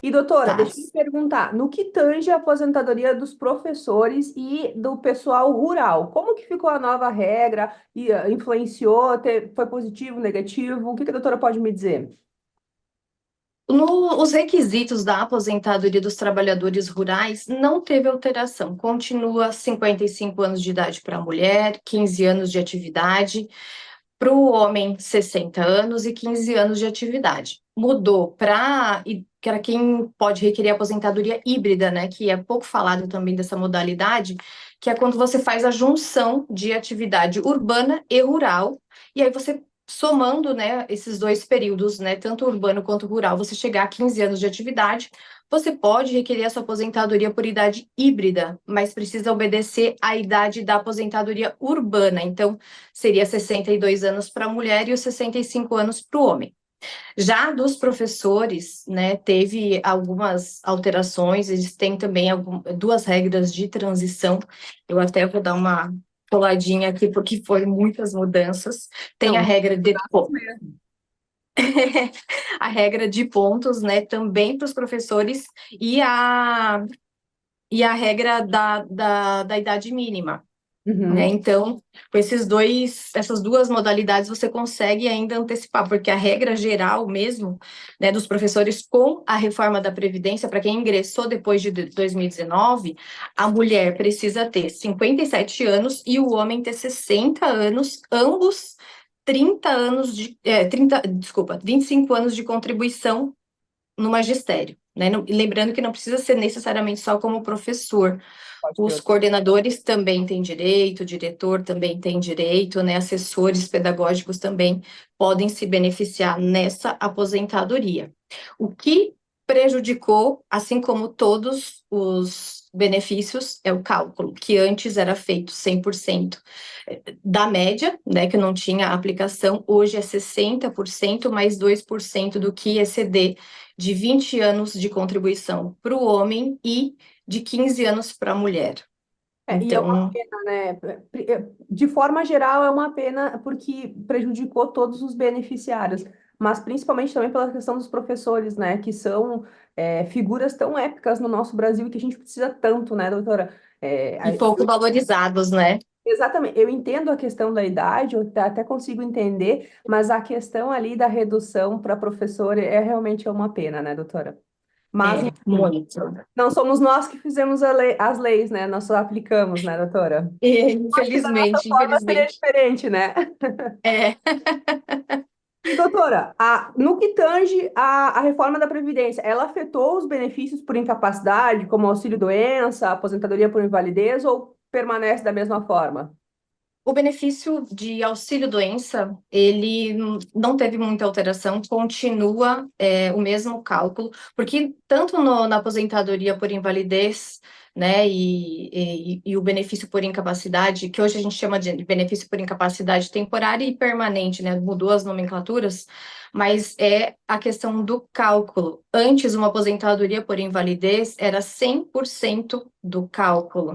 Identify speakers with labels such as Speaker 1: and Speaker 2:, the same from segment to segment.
Speaker 1: E, doutora,
Speaker 2: Tá.
Speaker 1: deixa eu me perguntar, no que tange a aposentadoria dos professores e do pessoal rural, como que ficou a nova regra? E influenciou? Foi positivo, negativo? O que que a doutora pode me dizer?
Speaker 2: Os requisitos da aposentadoria dos trabalhadores rurais não teve alteração. Continua 55 anos de idade para a mulher, 15 anos de atividade, para o homem 60 anos e 15 anos de atividade. Mudou para que era quem pode requerer aposentadoria híbrida, né? Que é pouco falado também dessa modalidade, que é quando você faz a junção de atividade urbana e rural, e aí você somando, né, esses dois períodos, né, tanto urbano quanto rural, você chegar a 15 anos de atividade, você pode requerer a sua aposentadoria por idade híbrida, mas precisa obedecer à idade da aposentadoria urbana. Então, seria 62 anos para a mulher e os 65 anos para o homem. Já dos professores, né, teve algumas alterações, eles têm também duas regras de transição. Eu até vou dar uma coladinha aqui, porque foram muitas mudanças. Tem a
Speaker 1: Não,
Speaker 2: regra de
Speaker 1: isso mesmo.
Speaker 2: a regra de pontos, né, também para os professores, e a regra da idade mínima. Né?
Speaker 1: Uhum.
Speaker 2: Então, com essas duas modalidades, você consegue ainda antecipar, porque a regra geral mesmo, né, dos professores com a reforma da Previdência, para quem ingressou depois de 2019, a mulher precisa ter 57 anos e o homem ter 60 anos, ambos 30 anos desculpa, 25 anos de contribuição no magistério. Né? Lembrando que não precisa ser necessariamente só como professor,
Speaker 1: Pode ter
Speaker 2: os
Speaker 1: outro.
Speaker 2: coordenadores também têm direito, o diretor também tem direito, né? Assessores pedagógicos também podem se beneficiar nessa aposentadoria. O que prejudicou, assim como todos os benefícios, é o cálculo, que antes era feito 100% da média, né, que não tinha aplicação, hoje é 60% mais 2% do que exceder de 20 anos de contribuição para o homem e de 15 anos para a mulher.
Speaker 1: E é uma
Speaker 2: Então,
Speaker 1: pena, né? De forma geral, é uma pena porque prejudicou todos os beneficiários, mas principalmente também pela questão dos professores, né? Que são figuras tão épicas no nosso Brasil e que a gente precisa tanto, né, doutora?
Speaker 2: e pouco valorizados, né?
Speaker 1: Exatamente, eu entendo a questão da idade, eu até consigo entender, mas a questão ali da redução para professor é realmente uma pena, né, doutora? Mas,
Speaker 2: É,
Speaker 1: enfim,
Speaker 2: muito.
Speaker 1: não somos nós que fizemos as leis, né? Nós só aplicamos, né, doutora?
Speaker 2: E,
Speaker 1: Acho que da nossa
Speaker 2: infelizmente,
Speaker 1: forma seria
Speaker 2: infelizmente.
Speaker 1: diferente, né?
Speaker 2: É.
Speaker 1: E, doutora, no que tange a reforma da Previdência, ela afetou os benefícios por incapacidade, como auxílio-doença, aposentadoria por invalidez, ou permanece da mesma forma?
Speaker 2: O benefício de auxílio-doença, ele não teve muita alteração, continua o mesmo cálculo, porque tanto na aposentadoria por invalidez, né, e o benefício por incapacidade, que hoje a gente chama de benefício por incapacidade temporária e permanente, né, mudou as nomenclaturas, mas é a questão do cálculo. Antes, uma aposentadoria por invalidez era 100% do cálculo.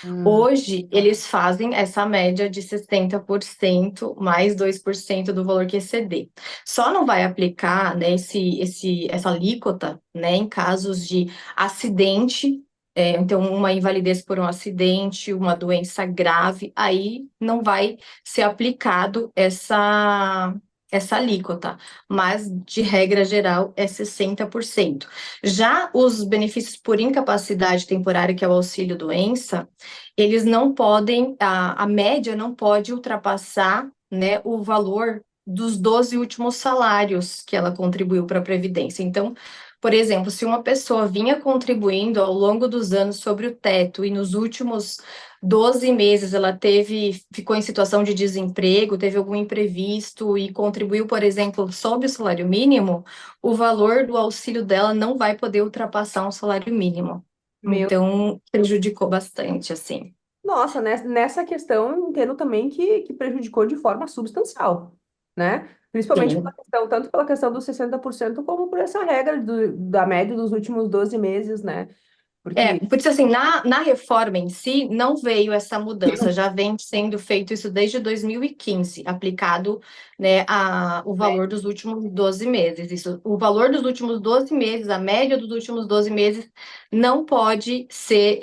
Speaker 1: Hum.
Speaker 2: Hoje, eles fazem essa média de 60% mais 2% do valor que exceder. Só não vai aplicar, né, essa alíquota, né, em casos de acidente, então uma invalidez por um acidente, uma doença grave, aí não vai ser aplicado essa alíquota, mas de regra geral é 60%. Já os benefícios por incapacidade temporária, que é o auxílio-doença, eles não podem, a média não pode ultrapassar, né, o valor dos 12 últimos salários que ela contribuiu para a Previdência. Então, por exemplo, se uma pessoa vinha contribuindo ao longo dos anos sobre o teto e nos últimos 12 meses ficou em situação de desemprego, teve algum imprevisto e contribuiu, por exemplo, sob o salário mínimo, o valor do auxílio dela não vai poder ultrapassar um salário mínimo.
Speaker 1: Meu,
Speaker 2: Então, prejudicou bastante, assim.
Speaker 1: nossa, nessa questão eu entendo também que prejudicou de forma substancial, né? Principalmente pela
Speaker 2: Sim.
Speaker 1: questão, tanto pela questão dos 60% como por essa regra da média dos últimos 12 meses, né? Porque
Speaker 2: Por isso, assim, na reforma em si, não veio essa mudança, já vem sendo feito isso desde 2015, aplicado, né, o valor dos últimos 12 meses. Isso, o valor dos últimos 12 meses, a média dos últimos 12 meses, não pode ser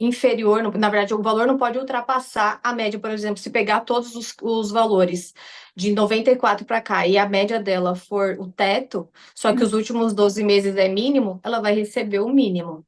Speaker 2: inferior, na verdade, o valor não pode ultrapassar a média, por exemplo, se pegar todos os valores de 94 para cá e a média dela for o teto, só que os últimos 12 meses é mínimo, ela vai receber o mínimo.